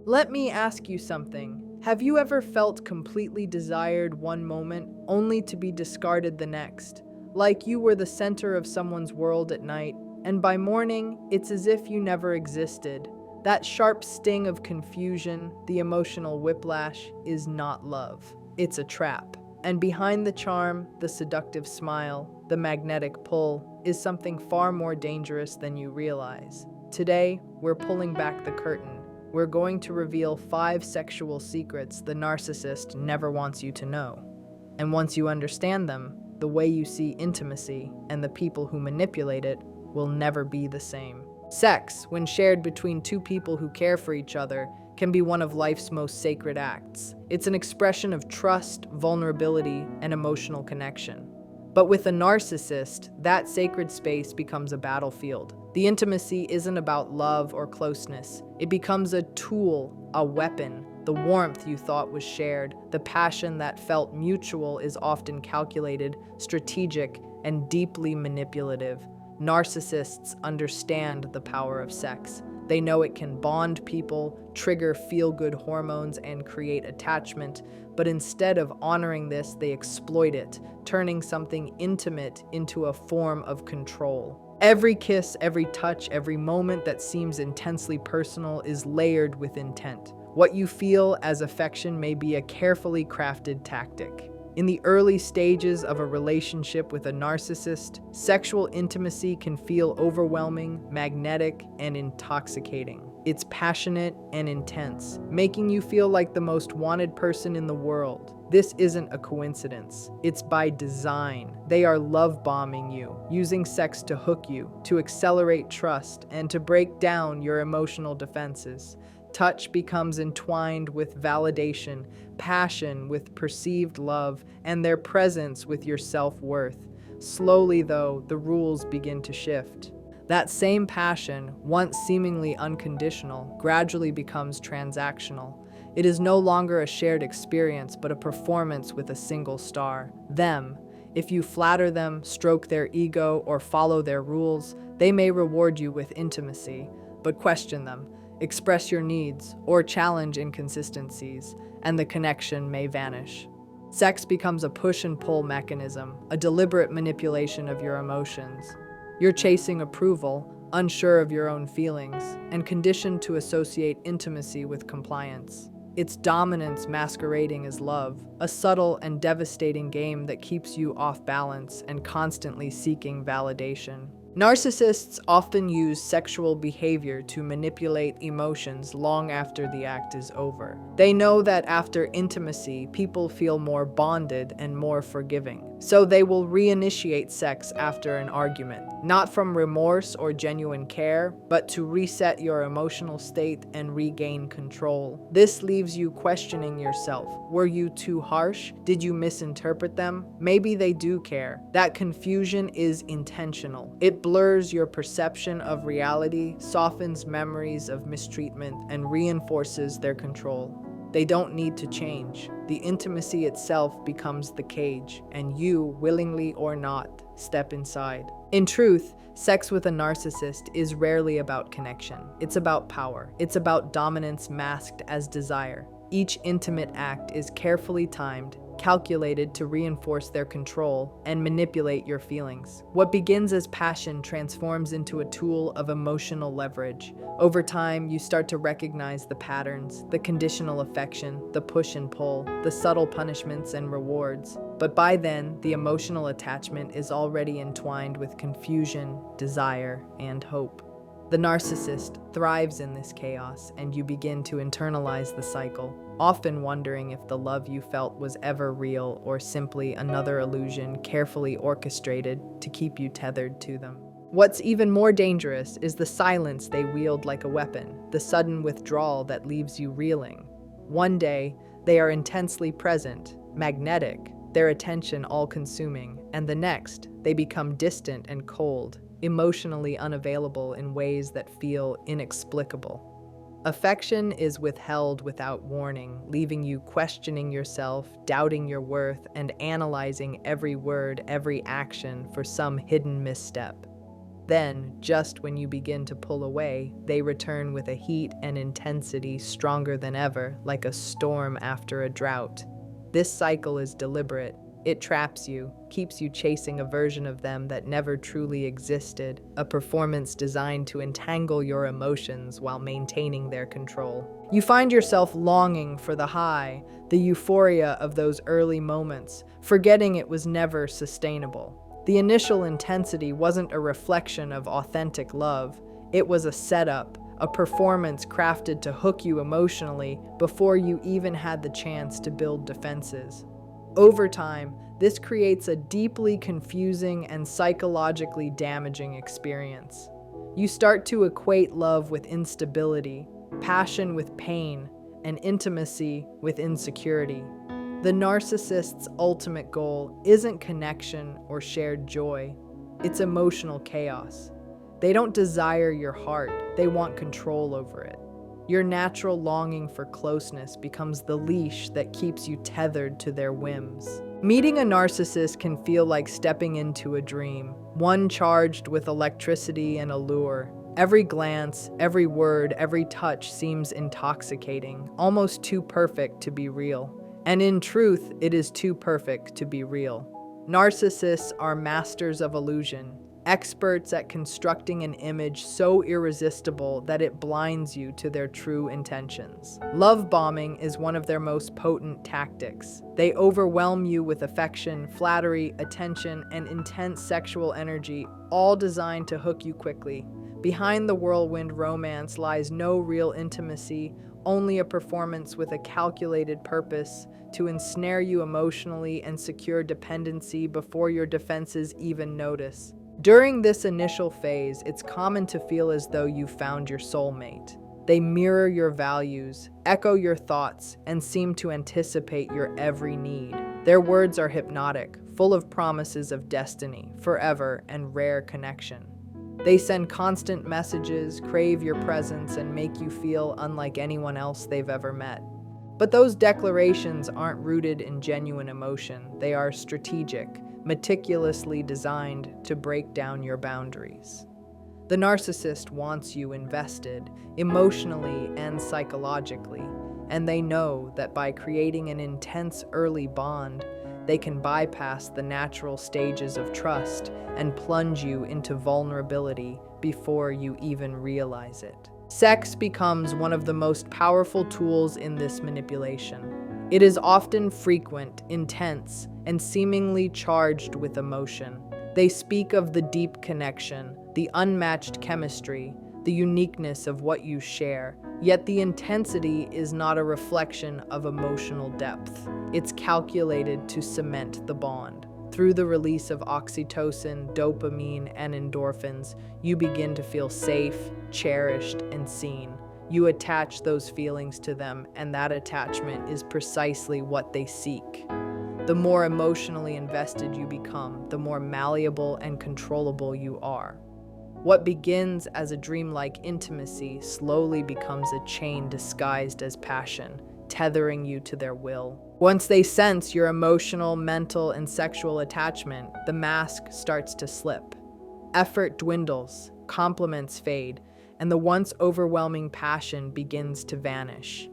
Let me ask you something. Have you ever felt completely desired one moment only to be discarded the next? Like you were the center of someone's world at night, and by morning, it's as if you never existed. That sharp sting of confusion, the emotional whiplash, is not love. It's a trap. And behind the charm, the seductive smile, the magnetic pull, is something far more dangerous than you realize. Today, we're pulling back the curtain. We're going to reveal 5 sexual secrets the narcissist never wants you to know. And once you understand them, the way you see intimacy and the people who manipulate it will never be the same. Sex, when shared between two people who care for each other, can be one of life's most sacred acts. It's an expression of trust, vulnerability, and emotional connection. But with a narcissist, that sacred space becomes a battlefield. The intimacy isn't about love or closeness. It becomes a tool, a weapon. The warmth you thought was shared, the passion that felt mutual is often calculated, strategic, and deeply manipulative. Narcissists understand the power of sex. They know it can bond people, trigger feel-good hormones, and create attachment, but instead of honoring this, they exploit it, turning something intimate into a form of control. Every kiss, every touch, every moment that seems intensely personal is layered with intent. What you feel as affection may be a carefully crafted tactic. In the early stages of a relationship with a narcissist, sexual intimacy can feel overwhelming, magnetic, and intoxicating. It's passionate and intense, making you feel like the most wanted person in the world. This isn't a coincidence. It's by design. They are love-bombing you, using sex to hook you, to accelerate trust, and to break down your emotional defenses. Touch becomes entwined with validation, passion with perceived love, and their presence with your self-worth. Slowly, though, the rules begin to shift. That same passion, once seemingly unconditional, gradually becomes transactional. It is no longer a shared experience, but a performance with a single star. Them. If you flatter them, stroke their ego, or follow their rules, they may reward you with intimacy, but question them. Express your needs, or challenge inconsistencies, and the connection may vanish. Sex becomes a push and pull mechanism, a deliberate manipulation of your emotions. You're chasing approval, unsure of your own feelings, and conditioned to associate intimacy with compliance. It's dominance masquerading as love, a subtle and devastating game that keeps you off balance and constantly seeking validation. Narcissists often use sexual behavior to manipulate emotions long after the act is over. They know that after intimacy, people feel more bonded and more forgiving. So they will reinitiate sex after an argument, not from remorse or genuine care, but to reset your emotional state and regain control. This leaves you questioning yourself. Were you too harsh? Did you misinterpret them? Maybe they do care. That confusion is intentional. It blurs your perception of reality, softens memories of mistreatment, and reinforces their control. They don't need to change. The intimacy itself becomes the cage, and you, willingly or not, step inside. In truth, sex with a narcissist is rarely about connection. It's about power. It's about dominance masked as desire. Each intimate act is carefully timed, calculated to reinforce their control and manipulate your feelings. What begins as passion transforms into a tool of emotional leverage. Over time, you start to recognize the patterns, the conditional affection, the push and pull, the subtle punishments and rewards. But by then, the emotional attachment is already entwined with confusion, desire, and hope. The narcissist thrives in this chaos, and you begin to internalize the cycle, often wondering if the love you felt was ever real or simply another illusion carefully orchestrated to keep you tethered to them. What's even more dangerous is the silence they wield like a weapon, the sudden withdrawal that leaves you reeling. One day, they are intensely present, magnetic, their attention all-consuming, and the next, they become distant and cold, emotionally unavailable in ways that feel inexplicable. Affection is withheld without warning, leaving you questioning yourself, doubting your worth, and analyzing every word, every action for some hidden misstep. Then, just when you begin to pull away, they return with a heat and intensity stronger than ever, like a storm after a drought. This cycle is deliberate. It traps you, keeps you chasing a version of them that never truly existed, a performance designed to entangle your emotions while maintaining their control. You find yourself longing for the high, the euphoria of those early moments, forgetting it was never sustainable. The initial intensity wasn't a reflection of authentic love. It was a setup, a performance crafted to hook you emotionally before you even had the chance to build defenses. Over time, this creates a deeply confusing and psychologically damaging experience. You start to equate love with instability, passion with pain, and intimacy with insecurity. The narcissist's ultimate goal isn't connection or shared joy. It's emotional chaos. They don't desire your heart, they want control over it. Your natural longing for closeness becomes the leash that keeps you tethered to their whims. Meeting a narcissist can feel like stepping into a dream, one charged with electricity and allure. Every glance, every word, every touch seems intoxicating, almost too perfect to be real. And in truth, it is too perfect to be real. Narcissists are masters of illusion, experts at constructing an image so irresistible that it blinds you to their true intentions. Love bombing is one of their most potent tactics. They overwhelm you with affection, flattery, attention, and intense sexual energy, all designed to hook you quickly. Behind the whirlwind romance lies no real intimacy, only a performance with a calculated purpose to ensnare you emotionally and secure dependency before your defenses even notice. During this initial phase, it's common to feel as though you've found your soulmate. They mirror your values, echo your thoughts, and seem to anticipate your every need. Their words are hypnotic, full of promises of destiny, forever, and rare connection. They send constant messages, crave your presence, and make you feel unlike anyone else they've ever met. But those declarations aren't rooted in genuine emotion. They are strategic, meticulously designed to break down your boundaries. The narcissist wants you invested, emotionally and psychologically, and they know that by creating an intense early bond, they can bypass the natural stages of trust and plunge you into vulnerability before you even realize it. Sex becomes one of the most powerful tools in this manipulation. It is often frequent, intense, and seemingly charged with emotion. They speak of the deep connection, the unmatched chemistry, the uniqueness of what you share, yet the intensity is not a reflection of emotional depth. It's calculated to cement the bond. Through the release of oxytocin, dopamine, and endorphins, you begin to feel safe, cherished, and seen. You attach those feelings to them, and that attachment is precisely what they seek. The more emotionally invested you become, the more malleable and controllable you are. What begins as a dreamlike intimacy slowly becomes a chain disguised as passion, tethering you to their will. Once they sense your emotional, mental, and sexual attachment, the mask starts to slip. Effort dwindles, compliments fade, and the once overwhelming passion begins to vanish.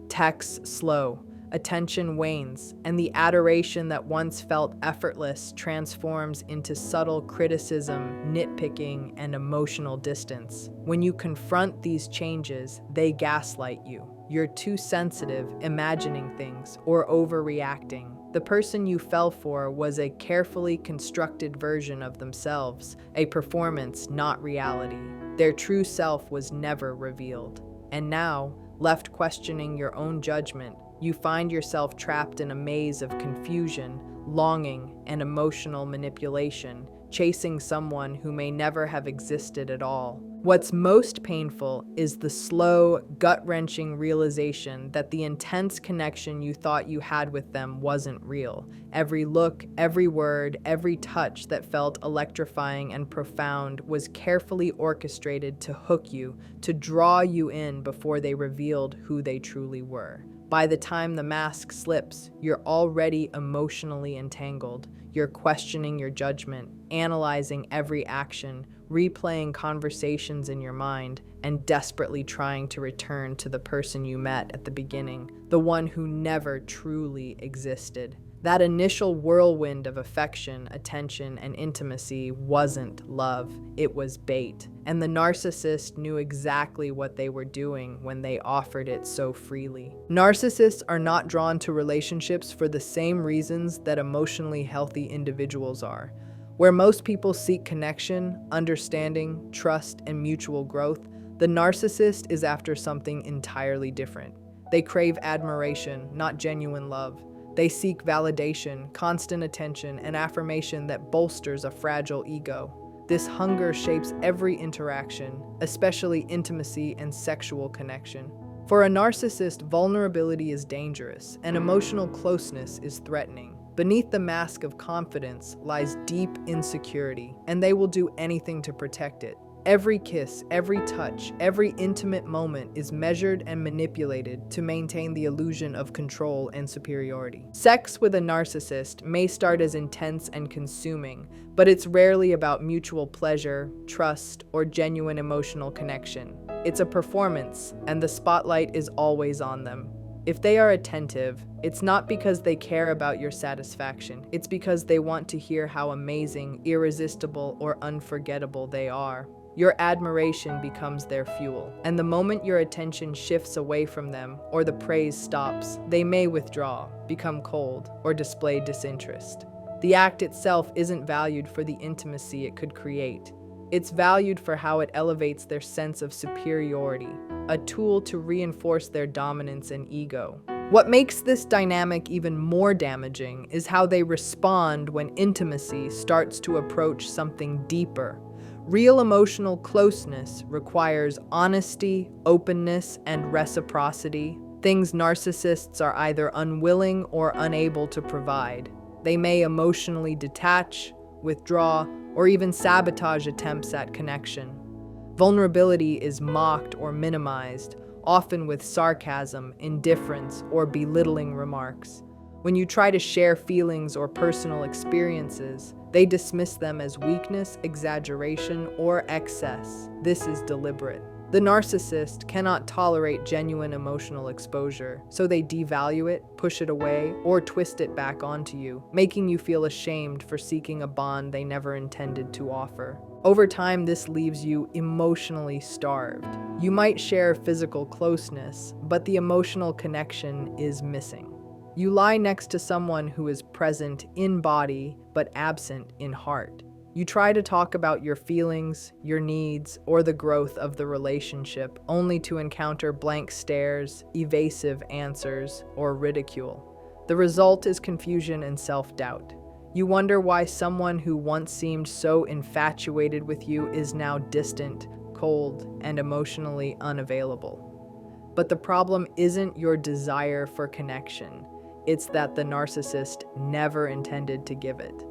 Texts slow, attention wanes, and the adoration that once felt effortless transforms into subtle criticism, nitpicking, and emotional distance. When you confront these changes, they gaslight you. You're too sensitive, imagining things, or overreacting. The person you fell for was a carefully constructed version of themselves, a performance, not reality. Their true self was never revealed. And now, left questioning your own judgment, you find yourself trapped in a maze of confusion, longing, and emotional manipulation, chasing someone who may never have existed at all. What's most painful is the slow, gut-wrenching realization that the intense connection you thought you had with them wasn't real. Every look, every word, every touch that felt electrifying and profound was carefully orchestrated to hook you, to draw you in before they revealed who they truly were. By the time the mask slips, you're already emotionally entangled. You're questioning your judgment, analyzing every action, replaying conversations in your mind, and desperately trying to return to the person you met at the beginning, the one who never truly existed. That initial whirlwind of affection, attention, and intimacy wasn't love, it was bait. And the narcissist knew exactly what they were doing when they offered it so freely. Narcissists are not drawn to relationships for the same reasons that emotionally healthy individuals are. Where most people seek connection, understanding, trust, and mutual growth, the narcissist is after something entirely different. They crave admiration, not genuine love. They seek validation, constant attention, and affirmation that bolsters a fragile ego. This hunger shapes every interaction, especially intimacy and sexual connection. For a narcissist, vulnerability is dangerous, and emotional closeness is threatening. Beneath the mask of confidence lies deep insecurity, and they will do anything to protect it. Every kiss, every touch, every intimate moment is measured and manipulated to maintain the illusion of control and superiority. Sex with a narcissist may start as intense and consuming, but it's rarely about mutual pleasure, trust, or genuine emotional connection. It's a performance, and the spotlight is always on them. If they are attentive, it's not because they care about your satisfaction. It's because they want to hear how amazing, irresistible, or unforgettable they are. Your admiration becomes their fuel, and the moment your attention shifts away from them or the praise stops, they may withdraw, become cold, or display disinterest. The act itself isn't valued for the intimacy it could create. It's valued for how it elevates their sense of superiority, a tool to reinforce their dominance and ego. What makes this dynamic even more damaging is how they respond when intimacy starts to approach something deeper. Real emotional closeness requires honesty, openness, and reciprocity, things narcissists are either unwilling or unable to provide. They may emotionally detach, withdraw, or even sabotage attempts at connection. Vulnerability is mocked or minimized, often with sarcasm, indifference, or belittling remarks. When you try to share feelings or personal experiences, they dismiss them as weakness, exaggeration, or excess. This is deliberate. The narcissist cannot tolerate genuine emotional exposure, so they devalue it, push it away, or twist it back onto you, making you feel ashamed for seeking a bond they never intended to offer. Over time, this leaves you emotionally starved. You might share physical closeness, but the emotional connection is missing. You lie next to someone who is present in body, but absent in heart. You try to talk about your feelings, your needs, or the growth of the relationship, only to encounter blank stares, evasive answers, or ridicule. The result is confusion and self-doubt. You wonder why someone who once seemed so infatuated with you is now distant, cold, and emotionally unavailable. But the problem isn't your desire for connection. It's that the narcissist never intended to give it.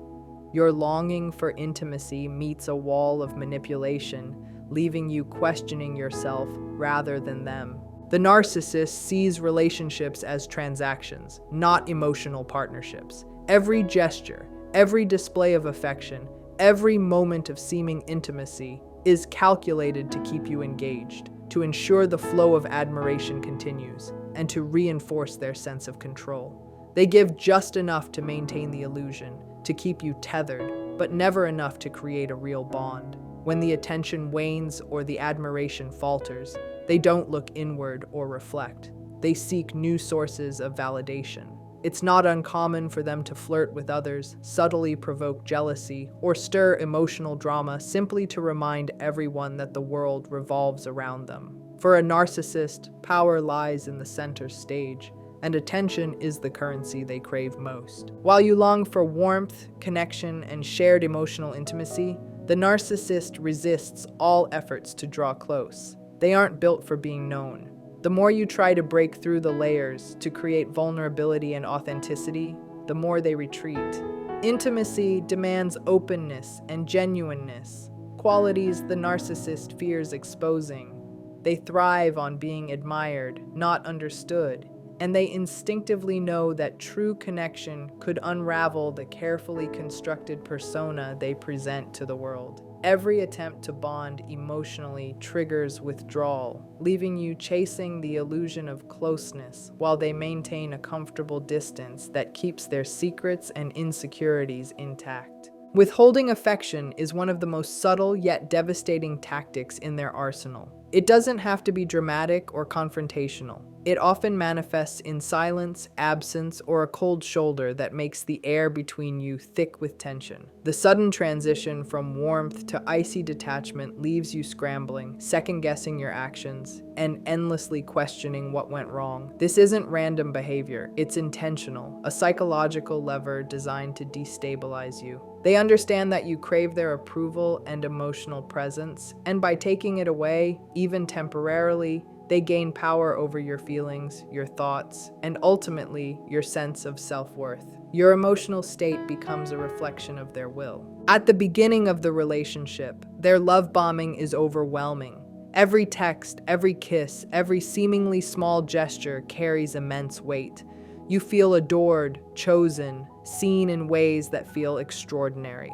Your longing for intimacy meets a wall of manipulation, leaving you questioning yourself rather than them. The narcissist sees relationships as transactions, not emotional partnerships. Every gesture, every display of affection, every moment of seeming intimacy is calculated to keep you engaged, to ensure the flow of admiration continues, and to reinforce their sense of control. They give just enough to maintain the illusion, to keep you tethered, but never enough to create a real bond. When the attention wanes or the admiration falters, they don't look inward or reflect. They seek new sources of validation. It's not uncommon for them to flirt with others, subtly provoke jealousy, or stir emotional drama simply to remind everyone that the world revolves around them. For a narcissist, power lies in the center stage, and attention is the currency they crave most. While you long for warmth, connection, and shared emotional intimacy, the narcissist resists all efforts to draw close. They aren't built for being known. The more you try to break through the layers to create vulnerability and authenticity, the more they retreat. Intimacy demands openness and genuineness, qualities the narcissist fears exposing. They thrive on being admired, not understood, and they instinctively know that true connection could unravel the carefully constructed persona they present to the world. Every attempt to bond emotionally triggers withdrawal, leaving you chasing the illusion of closeness while they maintain a comfortable distance that keeps their secrets and insecurities intact. Withholding affection is one of the most subtle yet devastating tactics in their arsenal. It doesn't have to be dramatic or confrontational. It often manifests in silence, absence, or a cold shoulder that makes the air between you thick with tension. The sudden transition from warmth to icy detachment leaves you scrambling, second-guessing your actions, and endlessly questioning what went wrong. This isn't random behavior, it's intentional, a psychological lever designed to destabilize you. They understand that you crave their approval and emotional presence, and by taking it away, even temporarily, they gain power over your feelings, your thoughts, and ultimately, your sense of self-worth. Your emotional state becomes a reflection of their will. At the beginning of the relationship, their love bombing is overwhelming. Every text, every kiss, every seemingly small gesture carries immense weight. You feel adored, chosen, seen in ways that feel extraordinary.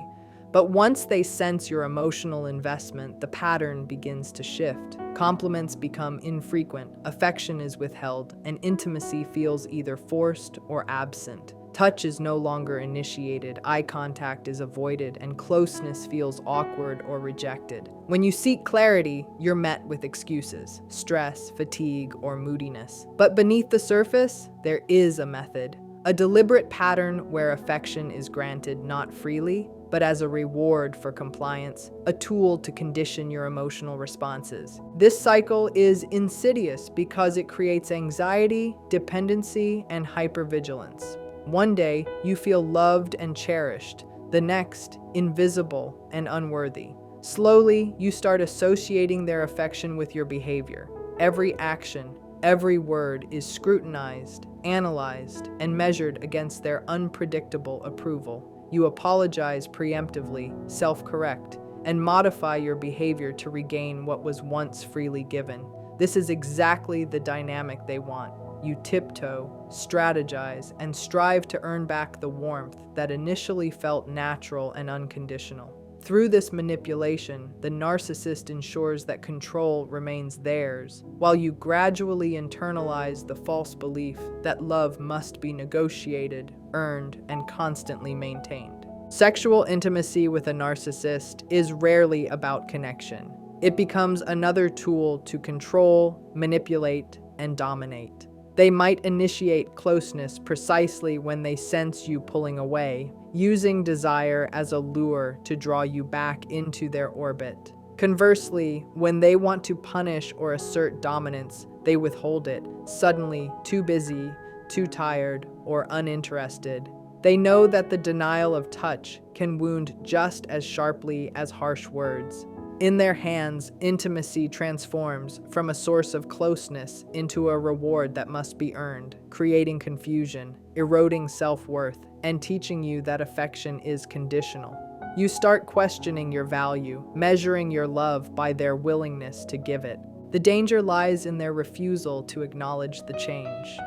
But once they sense your emotional investment, the pattern begins to shift. Compliments become infrequent, affection is withheld, and intimacy feels either forced or absent. Touch is no longer initiated, eye contact is avoided, and closeness feels awkward or rejected. When you seek clarity, you're met with excuses, stress, fatigue, or moodiness. But beneath the surface, there is a method. A deliberate pattern where affection is granted not freely, but as a reward for compliance, a tool to condition your emotional responses. This cycle is insidious because it creates anxiety, dependency, and hypervigilance. One day, you feel loved and cherished. The next, invisible and unworthy. Slowly, you start associating their affection with your behavior. Every action, every word is scrutinized, analyzed, and measured against their unpredictable approval. You apologize preemptively, self-correct, and modify your behavior to regain what was once freely given. This is exactly the dynamic they want. You tiptoe, strategize, and strive to earn back the warmth that initially felt natural and unconditional. Through this manipulation, the narcissist ensures that control remains theirs, while you gradually internalize the false belief that love must be negotiated, earned, and constantly maintained. Sexual intimacy with a narcissist is rarely about connection. It becomes another tool to control, manipulate, and dominate. They might initiate closeness precisely when they sense you pulling away, using desire as a lure to draw you back into their orbit. Conversely, when they want to punish or assert dominance, they withhold it, suddenly too busy, too tired, or uninterested. They know that the denial of touch can wound just as sharply as harsh words. In their hands, intimacy transforms from a source of closeness into a reward that must be earned, creating confusion, eroding self-worth, and teaching you that affection is conditional. You start questioning your value, measuring your love by their willingness to give it. The danger lies in their refusal to acknowledge the change.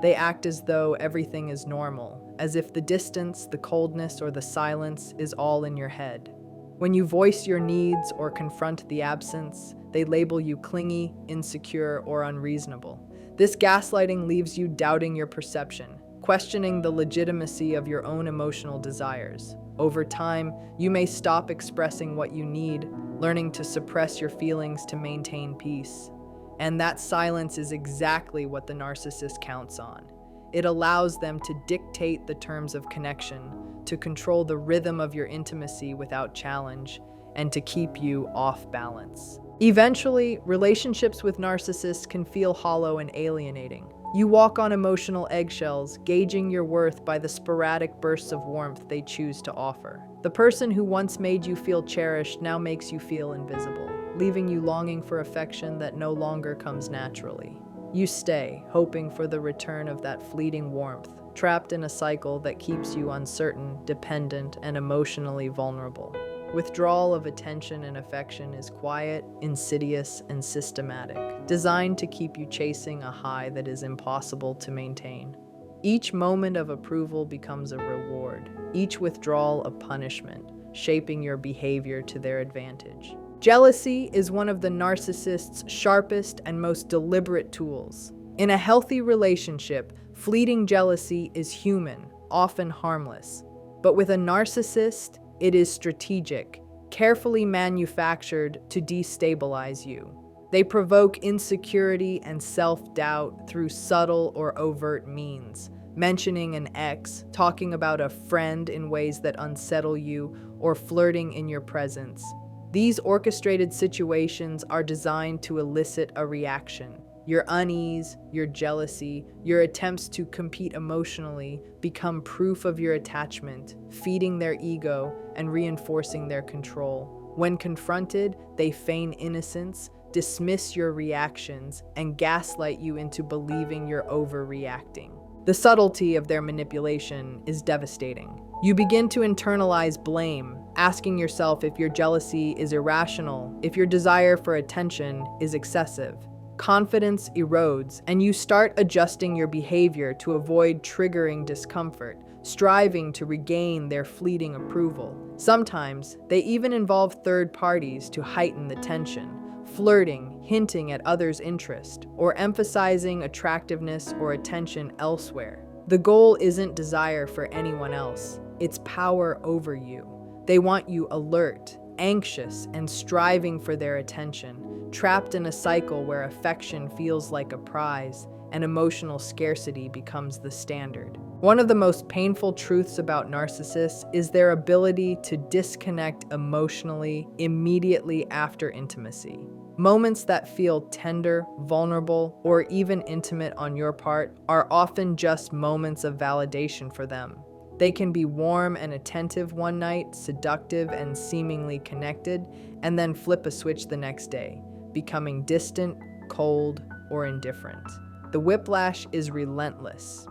They act as though everything is normal, as if the distance, the coldness, or the silence is all in your head. When you voice your needs or confront the absence, they label you clingy, insecure, or unreasonable. This gaslighting leaves you doubting your perception, questioning the legitimacy of your own emotional desires. Over time, you may stop expressing what you need, learning to suppress your feelings to maintain peace. And that silence is exactly what the narcissist counts on. It allows them to dictate the terms of connection, to control the rhythm of your intimacy without challenge, and to keep you off balance. Eventually, relationships with narcissists can feel hollow and alienating. You walk on emotional eggshells, gauging your worth by the sporadic bursts of warmth they choose to offer. The person who once made you feel cherished now makes you feel invisible, leaving you longing for affection that no longer comes naturally. You stay, hoping for the return of that fleeting warmth, trapped in a cycle that keeps you uncertain, dependent, and emotionally vulnerable. Withdrawal of attention and affection is quiet, insidious, and systematic, designed to keep you chasing a high that is impossible to maintain. Each moment of approval becomes a reward, each withdrawal a punishment, shaping your behavior to their advantage. Jealousy is one of the narcissist's sharpest and most deliberate tools. In a healthy relationship, fleeting jealousy is human, often harmless. But with a narcissist, it is strategic, carefully manufactured to destabilize you. They provoke insecurity and self-doubt through subtle or overt means, mentioning an ex, talking about a friend in ways that unsettle you, or flirting in your presence. These orchestrated situations are designed to elicit a reaction. Your unease, your jealousy, your attempts to compete emotionally become proof of your attachment, feeding their ego and reinforcing their control. When confronted, they feign innocence, dismiss your reactions, and gaslight you into believing you're overreacting. The subtlety of their manipulation is devastating. You begin to internalize blame, asking yourself if your jealousy is irrational, if your desire for attention is excessive. Confidence erodes, and you start adjusting your behavior to avoid triggering discomfort, striving to regain their fleeting approval. Sometimes, they even involve third parties to heighten the tension, flirting, hinting at others' interest, or emphasizing attractiveness or attention elsewhere. The goal isn't desire for anyone else, it's power over you. They want you alert, anxious, and striving for their attention, trapped in a cycle where affection feels like a prize and emotional scarcity becomes the standard. One of the most painful truths about narcissists is their ability to disconnect emotionally immediately after intimacy. Moments that feel tender, vulnerable, or even intimate on your part are often just moments of validation for them. They can be warm and attentive one night, seductive and seemingly connected, and then flip a switch the next day, becoming distant, cold, or indifferent. The whiplash is relentless.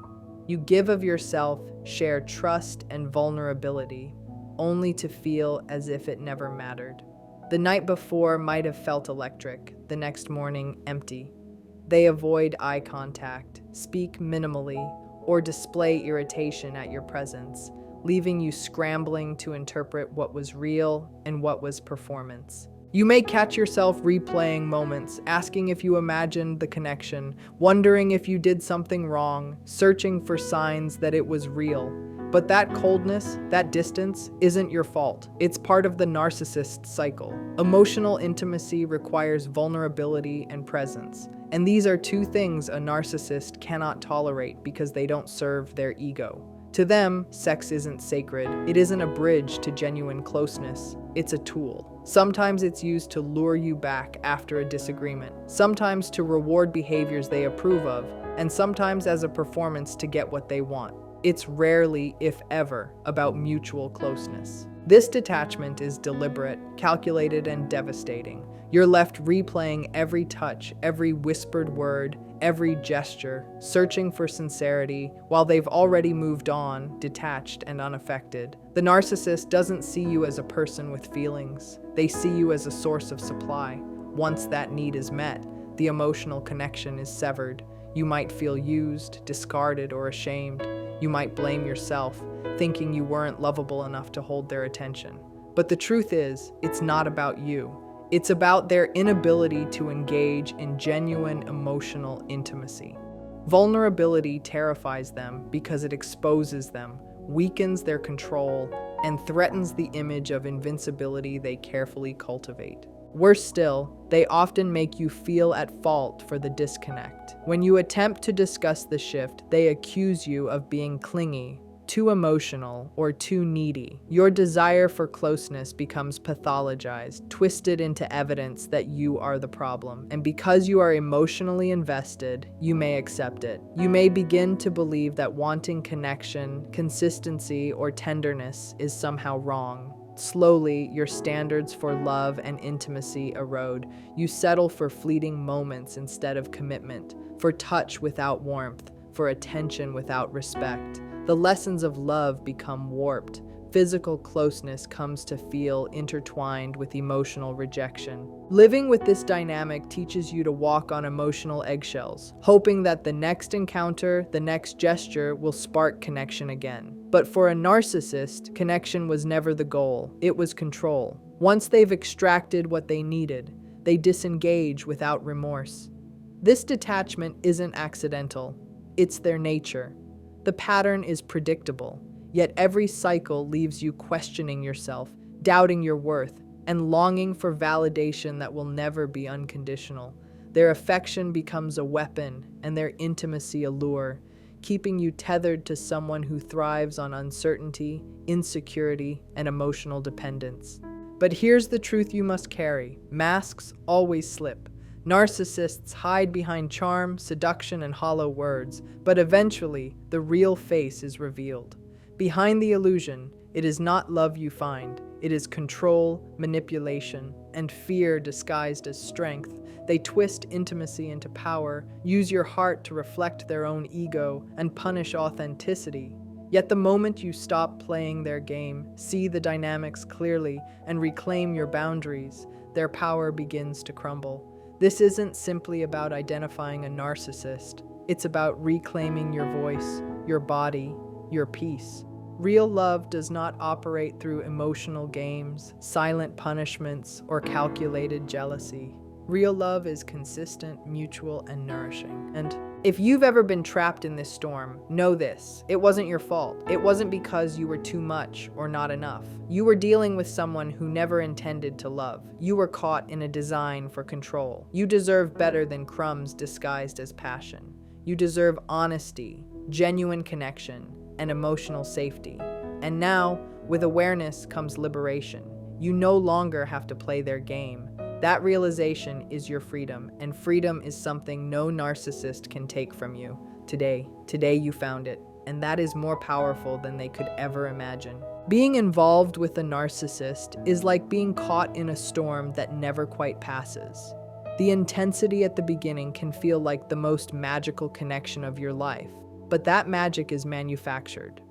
You give of yourself, share trust and vulnerability, only to feel as if it never mattered. The night before might have felt electric, the next morning empty. They avoid eye contact, speak minimally, or display irritation at your presence, leaving you scrambling to interpret what was real and what was performance. You may catch yourself replaying moments, asking if you imagined the connection, wondering if you did something wrong, searching for signs that it was real. But that coldness, that distance, isn't your fault. It's part of the narcissist cycle. Emotional intimacy requires vulnerability and presence. And these are two things a narcissist cannot tolerate because they don't serve their ego. To them, sex isn't sacred. It isn't a bridge to genuine closeness. It's a tool. Sometimes it's used to lure you back after a disagreement. Sometimes to reward behaviors they approve of. And sometimes as a performance to get what they want. It's rarely, if ever, about mutual closeness. This detachment is deliberate, calculated, and devastating. You're left replaying every touch, every whispered word, every gesture, searching for sincerity, while they've already moved on, detached and unaffected. The narcissist doesn't see you as a person with feelings. They see you as a source of supply. Once that need is met, the emotional connection is severed. You might feel used, discarded, or ashamed. You might blame yourself, thinking you weren't lovable enough to hold their attention. But the truth is, it's not about you. It's about their inability to engage in genuine emotional intimacy. Vulnerability terrifies them because it exposes them, weakens their control, and threatens the image of invincibility they carefully cultivate. Worse still, they often make you feel at fault for the disconnect. When you attempt to discuss the shift, they accuse you of being clingy, too emotional, or too needy. Your desire for closeness becomes pathologized, twisted into evidence that you are the problem. And because you are emotionally invested, you may accept it. You may begin to believe that wanting connection, consistency, or tenderness is somehow wrong. Slowly, your standards for love and intimacy erode. You settle for fleeting moments instead of commitment, for touch without warmth, for attention without respect. The lessons of love become warped, physical closeness comes to feel intertwined with emotional rejection. Living with this dynamic teaches you to walk on emotional eggshells, hoping that the next encounter, the next gesture will spark connection again. But for a narcissist, connection was never the goal, it was control. Once they've extracted what they needed, they disengage without remorse. This detachment isn't accidental, it's their nature. The pattern is predictable, yet every cycle leaves you questioning yourself, doubting your worth, and longing for validation that will never be unconditional. Their affection becomes a weapon, and their intimacy a lure, keeping you tethered to someone who thrives on uncertainty, insecurity, and emotional dependence. But here's the truth you must carry: masks always slip. Narcissists hide behind charm, seduction, and hollow words, but eventually, the real face is revealed. Behind the illusion, it is not love you find, it is control, manipulation, and fear disguised as strength. They twist intimacy into power, use your heart to reflect their own ego, and punish authenticity. Yet the moment you stop playing their game, see the dynamics clearly, and reclaim your boundaries, their power begins to crumble. This isn't simply about identifying a narcissist. It's about reclaiming your voice, your body, your peace. Real love does not operate through emotional games, silent punishments, or calculated jealousy. Real love is consistent, mutual, and nourishing. And if you've ever been trapped in this storm, know this: it wasn't your fault. It wasn't because you were too much or not enough. You were dealing with someone who never intended to love. You were caught in a design for control. You deserve better than crumbs disguised as passion. You deserve honesty, genuine connection, and emotional safety. And now, with awareness comes liberation. You no longer have to play their game. That realization is your freedom, and freedom is something no narcissist can take from you. Today you found it, and that is more powerful than they could ever imagine. Being involved with a narcissist is like being caught in a storm that never quite passes. The intensity at the beginning can feel like the most magical connection of your life, but that magic is manufactured.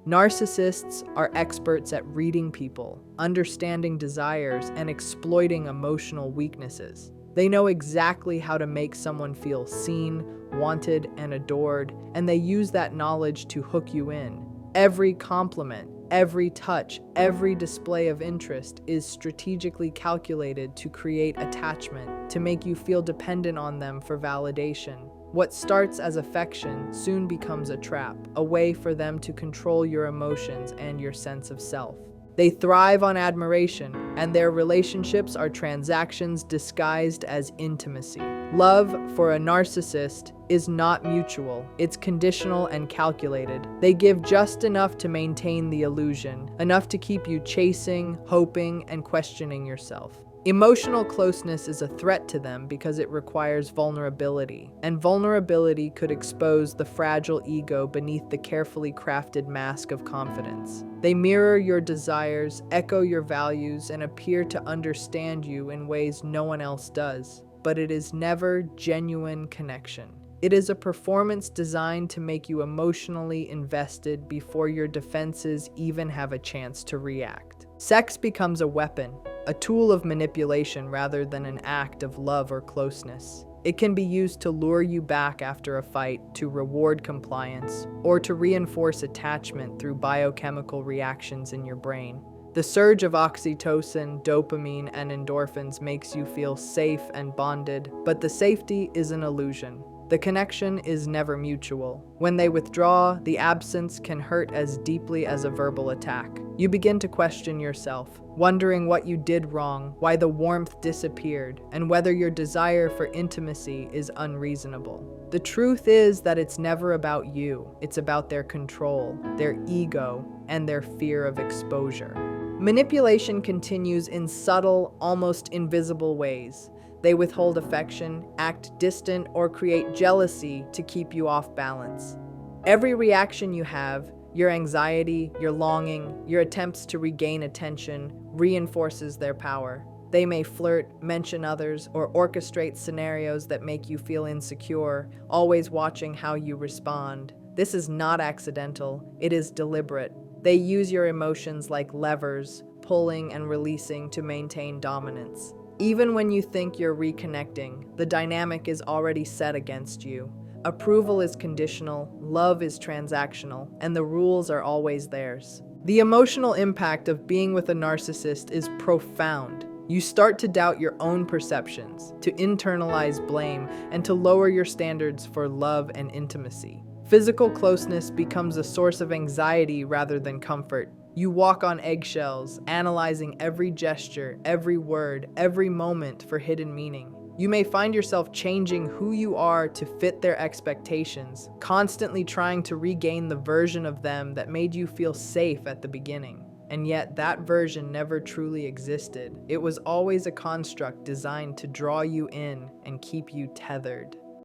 Narcissists are experts at reading people, understanding desires, and exploiting emotional weaknesses. They know exactly how to make someone feel seen, wanted, and adored, and they use that knowledge to hook you in. Every compliment, every touch, every display of interest is strategically calculated to create attachment, to make you feel dependent on them for validation. What starts as affection soon becomes a trap, a way for them to control your emotions and your sense of self. They thrive on admiration, and their relationships are transactions disguised as intimacy. Love for a narcissist is not mutual, it's conditional and calculated. They give just enough to maintain the illusion, enough to keep you chasing, hoping, and questioning yourself. Emotional closeness is a threat to them because it requires vulnerability, and vulnerability could expose the fragile ego beneath the carefully crafted mask of confidence. They mirror your desires, echo your values, and appear to understand you in ways no one else does. But it is never genuine connection. It is a performance designed to make you emotionally invested before your defenses even have a chance to react. Sex becomes a weapon, a tool of manipulation rather than an act of love or closeness. It can be used to lure you back after a fight, to reward compliance, or to reinforce attachment through biochemical reactions in your brain. The surge of oxytocin, dopamine, and endorphins makes you feel safe and bonded, but the safety is an illusion. The connection is never mutual. When they withdraw, the absence can hurt as deeply as a verbal attack. You begin to question yourself, wondering what you did wrong, why the warmth disappeared, and whether your desire for intimacy is unreasonable. The truth is that it's never about you. It's about their control, their ego, and their fear of exposure. Manipulation continues in subtle, almost invisible ways. They withhold affection, act distant, or create jealousy to keep you off balance. Every reaction you have, your anxiety, your longing, your attempts to regain attention, reinforces their power. They may flirt, mention others, or orchestrate scenarios that make you feel insecure, always watching how you respond. This is not accidental, it is deliberate. They use your emotions like levers, pulling and releasing to maintain dominance. Even when you think you're reconnecting, the dynamic is already set against you. Approval is conditional, love is transactional, and the rules are always theirs. The emotional impact of being with a narcissist is profound. You start to doubt your own perceptions, to internalize blame, and to lower your standards for love and intimacy. Physical closeness becomes a source of anxiety rather than comfort. You walk on eggshells, analyzing every gesture, every word, every moment for hidden meaning. You may find yourself changing who you are to fit their expectations, constantly trying to regain the version of them that made you feel safe at the beginning. And yet, that version never truly existed. It was always a construct designed to draw you in and keep you tethered.